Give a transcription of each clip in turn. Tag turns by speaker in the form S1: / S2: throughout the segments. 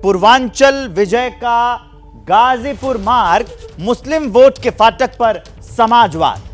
S1: पूर्वांचल विजय का गाजीपुर मार्ग, मुस्लिम वोट के फाटक पर समाजवाद।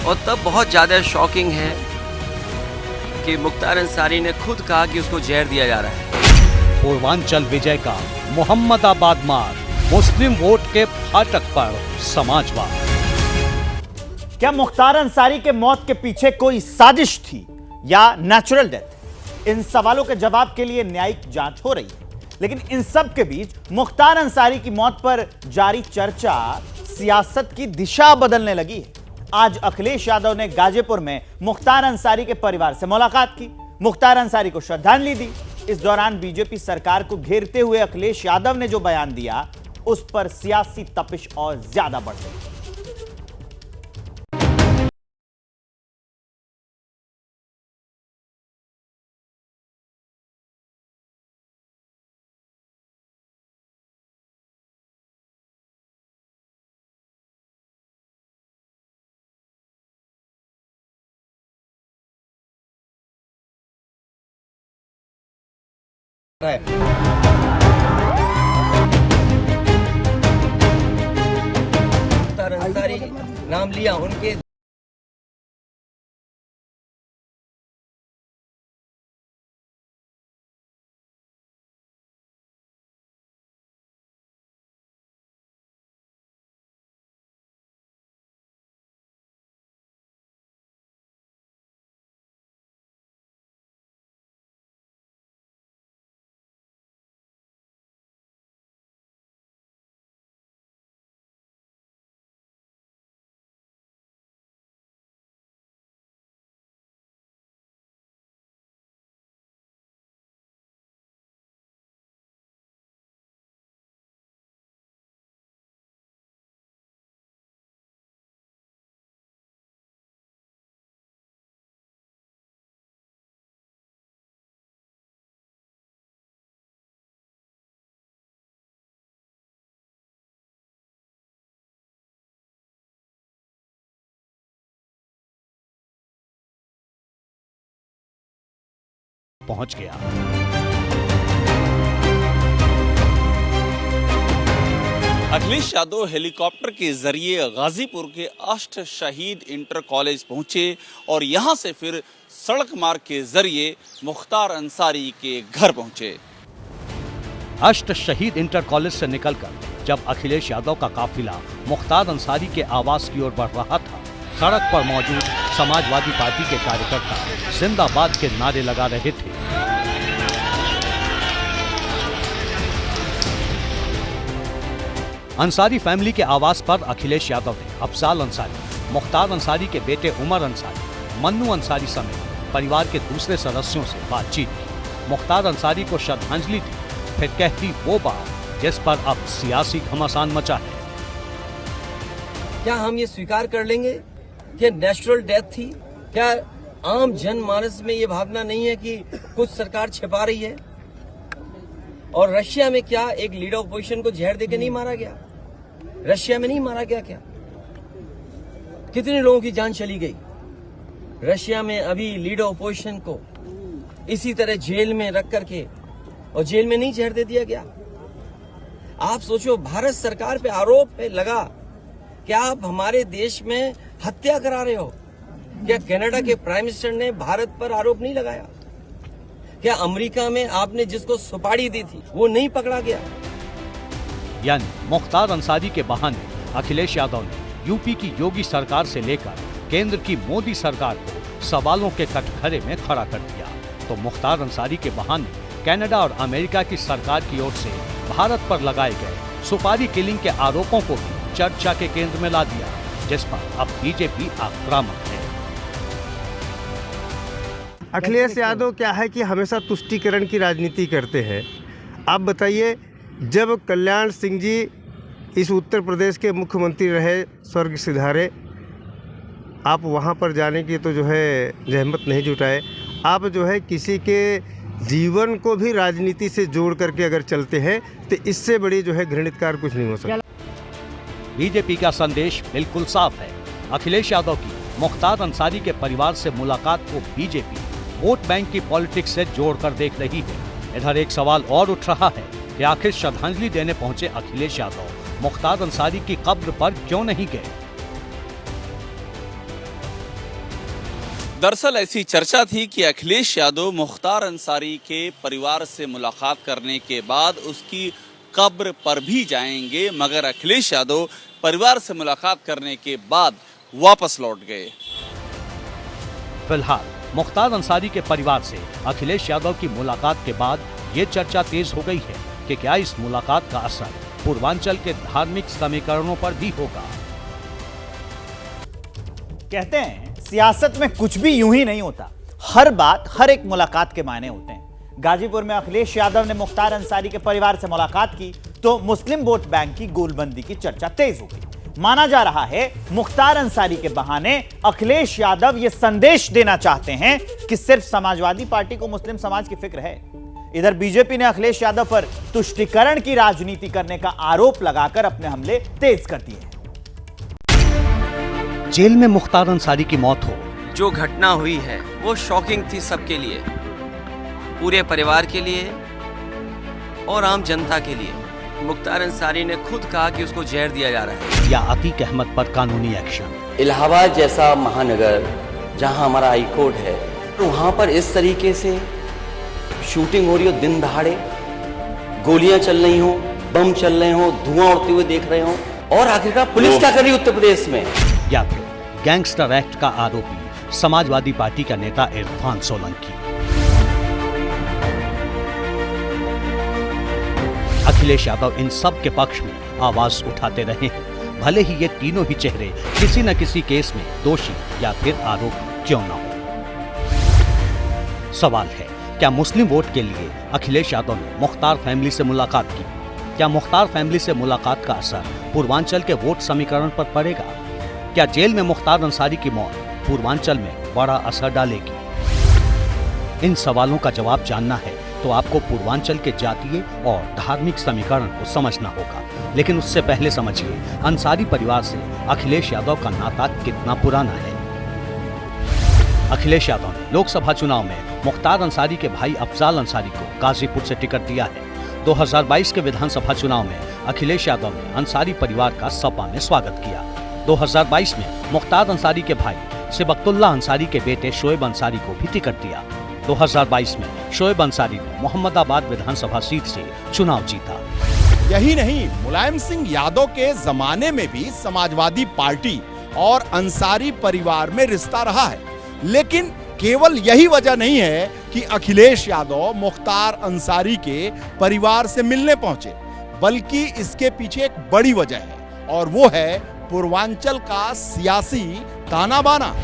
S2: और तब बहुत ज़्यादा शॉकिंग है कि मुख्तार अंसारी ने खुद कहा कि उसको जहर दिया जा रहा है।
S3: पूर्वांचल विजय का मोहम्मदाबाद मार्ग, मुस्लिम वोट के फाटक पर समाजवाद।
S1: क्या मुख्तार अंसारी के मौत के पीछे कोई साजिश थी या नेचुरल डेथ? इन सवालों के जवाब के लिए न्यायिक जांच हो रही है, लेकिन इन सब के बीच मुख्तार अंसारी की मौत पर जारी चर्चा सियासत की दिशा बदलने लगी है। आज अखिलेश यादव ने गाजीपुर में मुख्तार अंसारी के परिवार से मुलाकात की, मुख्तार अंसारी को श्रद्धांजलि दी। इस दौरान बीजेपी सरकार को घेरते हुए अखिलेश यादव ने जो बयान दिया, उस पर सियासी तपिश और ज्यादा बढ़ गई।
S2: मुख्तार अंसारी नाम लिया उनके
S3: पहुंच गया।
S4: अखिलेश यादव हेलीकॉप्टर के जरिए गाजीपुर के अष्ट शहीद इंटर कॉलेज पहुंचे और यहां से फिर सड़क मार्ग के जरिए मुख्तार अंसारी के घर पहुंचे।
S3: अष्ट शहीद इंटर कॉलेज से निकलकर जब अखिलेश यादव का काफिला मुख्तार अंसारी के आवास की ओर बढ़ रहा था, सड़क पर मौजूद समाजवादी पार्टी के कार्यकर्ता जिंदाबाद के नारे लगा रहे थे। अंसारी फैमिली के आवास पर अखिलेश यादव ने अफजाल अंसारी, मुख्तार अंसारी के बेटे उमर अंसारी, मन्नू अंसारी समेत परिवार के दूसरे सदस्यों से बातचीत की। मुख्तार अंसारी को श्रद्धांजलि दी, फिर कहती वो बात जिस पर अब सियासी घमासान मचा है।
S2: क्या हम ये स्वीकार कर लेंगे कि नेचुरल डेथ थी? क्या आम जनमानस में ये भावना नहीं है कि कुछ सरकार छिपा रही है? और रशिया में क्या एक लीडर ऑपोजिशन को जहर देके नहीं मारा गया? रशिया में नहीं मारा गया क्या? कितने लोगों की जान चली गई? रशिया में अभी लीडर ऑपोजिशन को इसी तरह जेल में रख करके, और जेल में नहीं जहर दे दिया गया। आप सोचो, भारत सरकार पे आरोप लगा कि आप हमारे देश में हत्या करा रहे हो। क्या कनाडा के प्राइम मिनिस्टर ने भारत पर आरोप नहीं लगाया? क्या अमेरिका में आपने जिसको सुपारी दी थी वो नहीं पकड़ा गया?
S3: यानी मुख्तार अंसारी के बहाने अखिलेश यादव ने यूपी की योगी सरकार से लेकर केंद्र की मोदी सरकार को सवालों के कटघरे में खड़ा कर दिया। तो मुख्तार अंसारी के बहाने कनाडा और अमेरिका की सरकार की ओर से भारत पर लगाए गए सुपारी किलिंग के आरोपों को भी चर्चा के केंद्र में ला दिया, जिस पर अब बीजेपी आक्रामक है।
S5: अखिलेश यादव क्या है कि हमेशा तुष्टीकरण की राजनीति करते हैं। आप बताइए, जब कल्याण सिंह जी इस उत्तर प्रदेश के मुख्यमंत्री रहे, स्वर्ग सिधारे, आप वहां पर जाने की तो जो है जहमत नहीं जुटाए। आप जो है किसी के जीवन को भी राजनीति से जोड़ करके अगर चलते हैं तो इससे बड़ी जो है घृणित कार्य कुछ नहीं हो सकता।
S3: बीजेपी का संदेश बिल्कुल साफ है। अखिलेश यादव की मुख्तार अंसारी के परिवार से मुलाकात को बीजेपी वोट बैंक की पॉलिटिक्स से जोड़कर देख रही है। इधर एक सवाल और उठ रहा है कि आखिर श्रद्धांजलि देने पहुंचे अखिलेश यादव मुख्तार अंसारी की कब्र पर क्यों नहीं गए?
S4: दरअसल ऐसी चर्चा थी कि अखिलेश यादव मुख्तार अंसारी के परिवार से मुलाकात करने के बाद उसकी कब्र पर भी जाएंगे, मगर अखिलेश यादव परिवार से मुलाकात करने के बाद वापस लौट गए।
S3: फिलहाल मुख्तार अंसारी के परिवार से अखिलेश यादव की मुलाकात के बाद ये चर्चा तेज हो गई है कि क्या इस मुलाकात का असर पूर्वांचल के धार्मिक समीकरणों पर भी होगा।
S1: कहते हैं सियासत में कुछ भी यूं ही नहीं होता, हर बात हर एक मुलाकात के मायने होते हैं। गाजीपुर में अखिलेश यादव ने मुख्तार अंसारी के परिवार से मुलाकात की तो मुस्लिम वोट बैंक की गोलबंदी की चर्चा तेज हो गई। माना जा रहा है मुख्तार अंसारी के बहाने अखिलेश यादव यह संदेश देना चाहते हैं कि सिर्फ समाजवादी पार्टी को मुस्लिम समाज की फिक्र है। इधर बीजेपी ने अखिलेश यादव पर तुष्टीकरण की राजनीति करने का आरोप लगाकर अपने हमले तेज कर दिए।
S3: जेल में मुख्तार अंसारी की मौत हो,
S2: जो घटना हुई है वो शॉकिंग थी सबके लिए, पूरे परिवार के लिए और आम जनता के लिए। मुख्तार अंसारी ने खुद कहा कि उसको जहर दिया जा रहा है।
S3: या अतीक अहमद पर कानूनी एक्शन।
S6: इलाहाबाद जैसा महानगर जहां हमारा हाई कोर्ट है, तो वहां पर इस तरीके से शूटिंग हो रही हो, दिन दहाड़े गोलियां चल रही हो, बम चल रहे हो, धुआं उड़ते हुए देख रहे हो, और आखिरकार पुलिस क्या कर रही है उत्तर प्रदेश में?
S3: या फिर गैंगस्टर एक्ट का आरोपी समाजवादी पार्टी का नेता इरफान सोलंकी। अखिलेश यादव इन सब के पक्ष में आवाज उठाते रहे हैं, भले ही ये तीनों ही चेहरे किसी न किसी केस में दोषी या फिर आरोपी क्यों न हो। सवाल है, क्या मुस्लिम वोट के लिए अखिलेश यादव ने मुख्तार फैमिली से मुलाकात की? क्या मुख्तार फैमिली से मुलाकात का असर पूर्वांचल के वोट समीकरण पर पड़ेगा? क्या जेल में मुख्तार अंसारी की मौत पूर्वांचल में बड़ा असर डालेगी? इन सवालों का जवाब जानना है तो आपको पूर्वांचल के जातीय और धार्मिक समीकरण को समझना होगा। लेकिन उससे पहले समझिए अंसारी परिवार से अखिलेश यादव का नाता कितना पुराना है। अखिलेश यादव ने लोकसभा चुनाव में मुख्तार अंसारी के भाई अफजाल अंसारी को गाजीपुर से टिकट दिया है। 2022 के विधानसभा चुनाव में अखिलेश यादव ने अंसारी परिवार का सपा में स्वागत किया। 2022 में मुख्तार अंसारी के भाई सिबकतुल्ला अंसारी के बेटे शोएब अंसारी को भी टिकट दिया। 2022 में शोएब अंसारी ने मोहम्मदाबाद विधानसभा सीट से चुनाव जीता।
S7: यही नहीं, मुलायम सिंह यादव के जमाने में भी समाजवादी पार्टी और अंसारी परिवार में रिश्ता रहा है, लेकिन केवल यही वजह नहीं है कि अखिलेश यादव मुख्तार अंसारी के परिवार से मिलने पहुंचे, बल्कि इसके पीछे एक बड़ी वजह है और वो है पूर्वांचल का सियासी ताना बाना।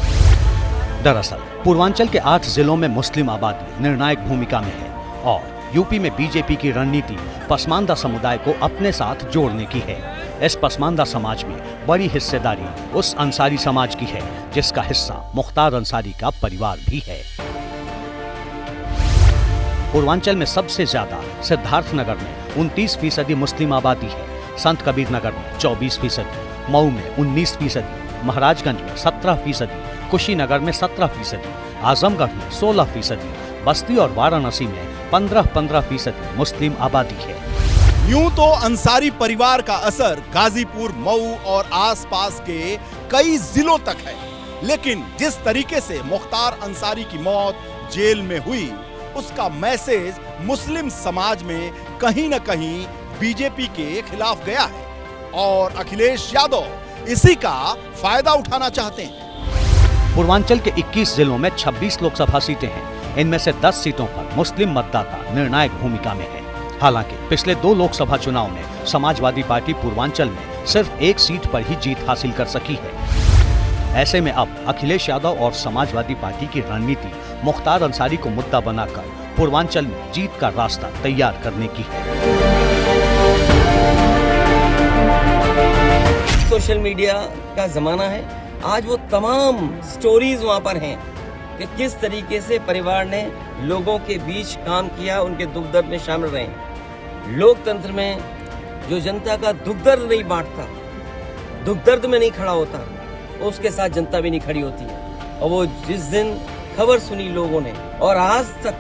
S3: दरअसल पूर्वांचल के 8 जिलों में मुस्लिम आबादी निर्णायक भूमिका में है और यूपी में बीजेपी की रणनीति पसमानदा समुदाय को अपने साथ जोड़ने की है। इस पसमानदा समाज में बड़ी हिस्सेदारी उस अंसारी समाज की है जिसका हिस्सा मुख्तार अंसारी का परिवार भी है। पूर्वांचल में सबसे ज्यादा सिद्धार्थनगर में 29% मुस्लिम आबादी है संत कबीर नगर में 24%, मऊ में 19%, महाराजगंज में 17%, कुशीनगर में 17%, आजमगढ़ में 16%, बस्ती और वाराणसी में 15% मुस्लिम आबादी है।
S7: यूं तो अंसारी परिवार का असर गाजीपुर, मऊ और आसपास के कई जिलों तक है, लेकिन जिस तरीके से मुख्तार अंसारी की मौत जेल में हुई, उसका मैसेज मुस्लिम समाज में कहीं न कहीं बीजेपी के खिलाफ गया है और अखिलेश यादव इसी का फायदा उठाना चाहते हैं।
S3: पूर्वांचल के 21 जिलों में 26 लोकसभा सीटें हैं। इनमें से 10 सीटों पर मुस्लिम मतदाता निर्णायक भूमिका में है। हालांकि पिछले 2 लोकसभा चुनाव में समाजवादी पार्टी पूर्वांचल में सिर्फ 1 सीट पर ही जीत हासिल कर सकी है। ऐसे में अब अखिलेश यादव और समाजवादी पार्टी की रणनीति मुख्तार अंसारी को मुद्दा बनाकर पूर्वांचल में जीत का रास्ता तैयार करने की है।
S2: सोशल मीडिया का जमाना है, आज वो तमाम स्टोरीज वहाँ पर हैं कि किस तरीके से परिवार ने लोगों के बीच काम किया, उनके दुख दर्द में शामिल रहे। लोकतंत्र में जो जनता का दुख दर्द नहीं बांटता, दुख दर्द में नहीं खड़ा होता, उसके साथ जनता भी नहीं खड़ी होती है। और वो जिस दिन खबर सुनी लोगों ने और आज तक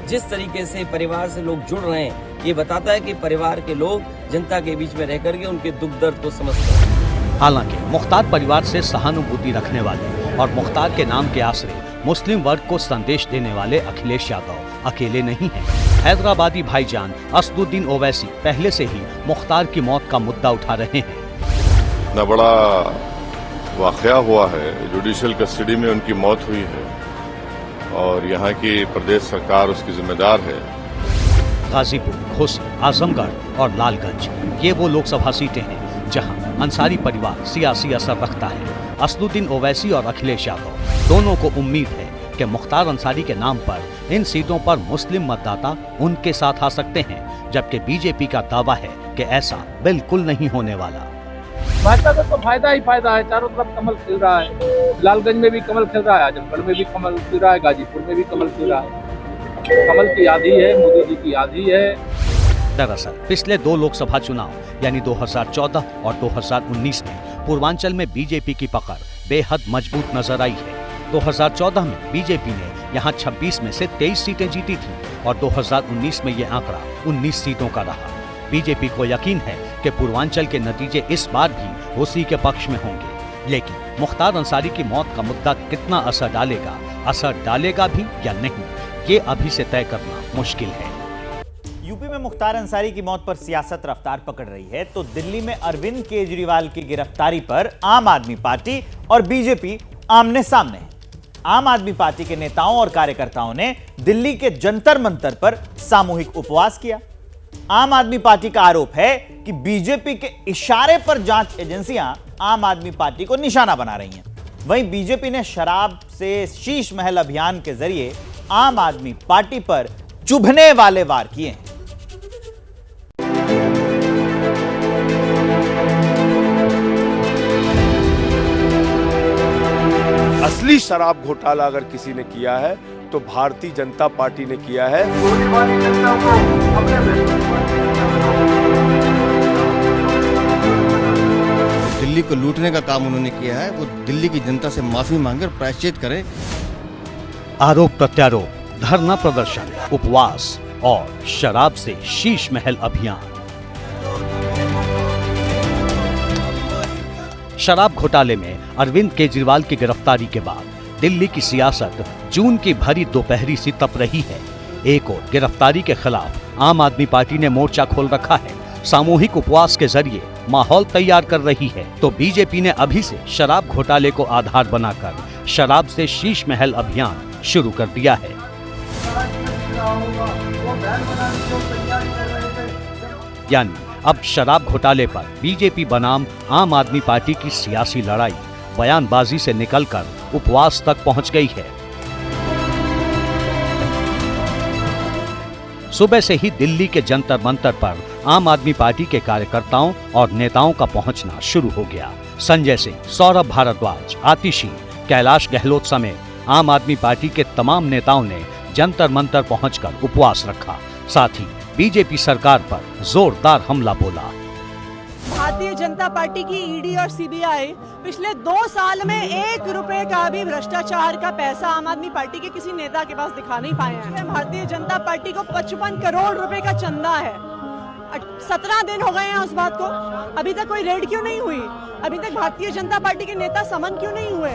S2: जिस तरीके से परिवार से लोग जुड़ रहे हैं, ये बताता है कि परिवार के लोग जनता के बीच में रह करके उनके दुख दर्द को समझते हैं।
S3: हालांकि मुख्तार परिवार से सहानुभूति रखने वाले और मुख्तार के नाम के आश्रय मुस्लिम वर्ग को संदेश देने वाले अखिलेश यादव अकेले नहीं हैं। हैदराबादी भाईजान असदुद्दीन ओवैसी पहले से ही मुख्तार की मौत का मुद्दा उठा रहे हैं।
S8: इतना बड़ा वाकया हुआ है, जुडिशियल कस्टडी में उनकी मौत हुई है और यहाँ की प्रदेश सरकार उसकी जिम्मेदार है।
S3: गाजीपुर, घोसी, आजमगढ़ और लालगंज ये वो लोकसभा सीटें हैं जहां अंसारी परिवार सियासी असर रखता है। असदुद्दीन ओवैसी और अखिलेश यादव दोनों को उम्मीद है कि मुख्तार अंसारी के नाम पर इन सीटों पर मुस्लिम मतदाता उनके साथ आ सकते हैं, जबकि बीजेपी का दावा है कि ऐसा बिल्कुल नहीं होने वाला।
S9: भाजपा को तो फायदा ही फायदा है, चारों तरफ कमल खिल रहा है। लालगंज में भी कमल खिल रहा है, आजमगढ़ में भी कमल खिल रहा है, गाजीपुर में भी कमल खिल रहा है। कमल की याद ही है, मोदी जी की याद ही है।
S3: दरअसल पिछले 2 लोकसभा चुनाव यानी 2014 और 2019 में पूर्वांचल में बीजेपी की पकड़ बेहद मजबूत नजर आई है। 2014 में बीजेपी ने यहां 26 में से 23 सीटें जीती थी और 2019 में ये आंकड़ा 19 सीटों का रहा। बीजेपी को यकीन है कि पूर्वांचल के नतीजे इस बार भी उसी के पक्ष में होंगे, लेकिन मुख्तार अंसारी की मौत का मुद्दा कितना असर डालेगा भी या नहीं, ये अभी से तय करना मुश्किल है।
S1: यूपी में मुख्तार अंसारी की मौत पर सियासत रफ्तार पकड़ रही है, तो दिल्ली में अरविंद केजरीवाल की गिरफ्तारी पर आम आदमी पार्टी और बीजेपी आमने सामने है। आम आदमी पार्टी के नेताओं और कार्यकर्ताओं ने दिल्ली के जंतर मंतर पर सामूहिक उपवास किया। आम आदमी पार्टी का आरोप है कि बीजेपी के इशारे पर जांच एजेंसियां आम आदमी पार्टी को निशाना बना रही हैं। वहीं बीजेपी ने शराब से शीश महल अभियान के जरिए आम आदमी पार्टी पर चुभने वाले वार किए हैं।
S10: असली शराब घोटाला अगर किसी ने किया है तो भारतीय जनता पार्टी ने किया है।
S11: दिल्ली को लूटने का काम उन्होंने किया है, वो दिल्ली की जनता से माफी मांगे और प्रायश्चित करें।
S3: आरोप प्रत्यारोप, धरना प्रदर्शन, उपवास और शराब से शीश महल अभियान। शराब घोटाले में अरविंद केजरीवाल की गिरफ्तारी के बाद दिल्ली की सियासत जून की भरी दोपहरी सी तप रही है। एक और गिरफ्तारी के खिलाफ आम आदमी पार्टी ने मोर्चा खोल रखा है, सामूहिक उपवास के जरिए माहौल तैयार कर रही है, तो बीजेपी ने अभी से शराब घोटाले को आधार बनाकर शराब से शीश महल अभियान शुरू कर दिया है। यानी अब शराब घोटाले पर बीजेपी बनाम आम आदमी पार्टी की सियासी लड़ाई बयानबाजी से निकलकर उपवास तक पहुंच गई है। सुबह से ही दिल्ली के जंतर मंतर पर आम आदमी पार्टी के कार्यकर्ताओं और नेताओं का पहुंचना शुरू हो गया। संजय सिंह, सौरभ भारद्वाज, आतिशी, कैलाश गहलोत समेत आम आदमी पार्टी के तमाम नेताओं ने जंतर मंतर पहुंचकर उपवास रखा। साथ ही बीजेपी सरकार पर जोरदार हमला बोला।
S12: भारतीय जनता पार्टी की ईडी और सीबीआई पिछले 2 साल में 1 रुपए का भी भ्रष्टाचार का पैसा आम आदमी पार्टी के किसी नेता के पास दिखा नहीं पाए हैं। भारतीय जनता पार्टी को 55 करोड़ रुपए का चंदा है। 17 दिन हो गए हैं उस बात को, अभी तक कोई रेड क्यों नहीं हुई? अभी तक भारतीय जनता पार्टी के नेता समन क्यों नहीं हुए?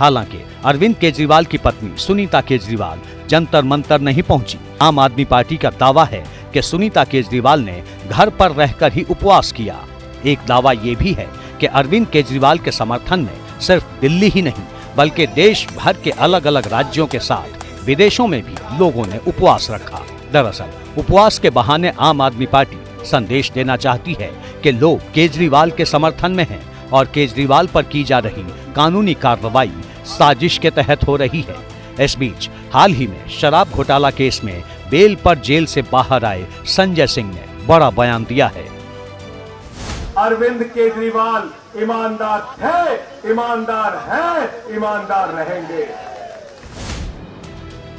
S3: हालांकि अरविंद केजरीवाल की पत्नी सुनीता केजरीवाल जंतर मंतर नहीं पहुंची। आम आदमी पार्टी का दावा है कि सुनीता केजरीवाल ने घर पर रहकर ही उपवास किया। एक दावा ये भी है कि अरविंद केजरीवाल के समर्थन में सिर्फ दिल्ली ही नहीं बल्कि देश भर के अलग अलग राज्यों के साथ विदेशों में भी लोगों ने उपवास रखा। दरअसल उपवास के बहाने आम आदमी पार्टी संदेश देना चाहती है कि लोग केजरीवाल के समर्थन में हैं और केजरीवाल पर की जा रही कानूनी कार्रवाई साजिश के तहत हो रही है। इस बीच हाल ही में शराब घोटाला केस में बेल पर जेल से बाहर आए संजय सिंह ने बड़ा बयान दिया है।
S10: अरविंद केजरीवाल ईमानदार थे, ईमानदार हैं, ईमानदार रहेंगे।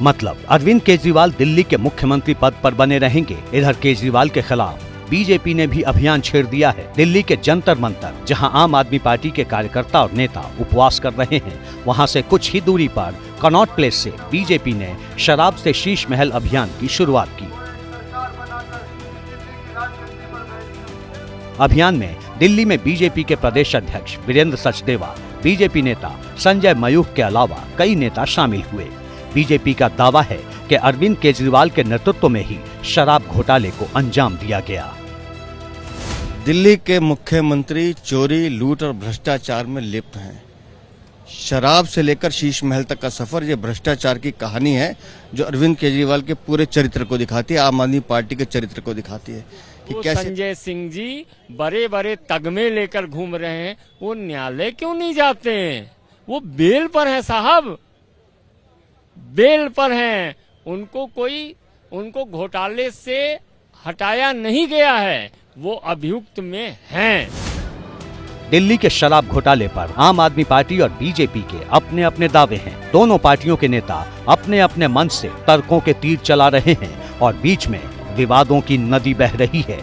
S3: मतलब अरविंद केजरीवाल दिल्ली के मुख्यमंत्री पद पर बने रहेंगे। इधर केजरीवाल के खिलाफ बीजेपी ने भी अभियान छेड़ दिया है। दिल्ली के जंतर मंतर, जहां आम आदमी पार्टी के कार्यकर्ता और नेता उपवास कर रहे हैं, वहां से कुछ ही दूरी पर कनॉट प्लेस से बीजेपी ने शराब से शीश महल अभियान की शुरुआत की। अभियान में दिल्ली में बीजेपी के प्रदेश अध्यक्ष वीरेंद्र सचदेवा, बीजेपी नेता संजय मयूख के अलावा कई नेता शामिल हुए। बीजेपी का दावा है कि अरविंद केजरीवाल के नेतृत्व में ही शराब घोटाले को अंजाम दिया गया।
S11: दिल्ली के मुख्यमंत्री चोरी, लूट और भ्रष्टाचार में लिप्त हैं। शराब से लेकर शीश महल तक का सफर ये भ्रष्टाचार की कहानी है जो अरविंद केजरीवाल के पूरे चरित्र को दिखाती है, आम आदमी पार्टी के चरित्र को दिखाती है कि कैसे
S13: संजय सिंह जी बड़े बड़े तगमे लेकर घूम रहे हैं, वो न्यायालय क्यों नहीं जाते हैं? वो बेल पर है साहब, बेल पर हैं। उनको घोटाले से हटाया नहीं गया है, वो अभियुक्त में हैं।
S3: दिल्ली के शराब घोटाले पर आम आदमी पार्टी और बीजेपी के अपने अपने दावे हैं। दोनों पार्टियों के नेता अपने अपने मंच से तर्कों के तीर चला रहे हैं और बीच में विवादों की नदी बह रही है।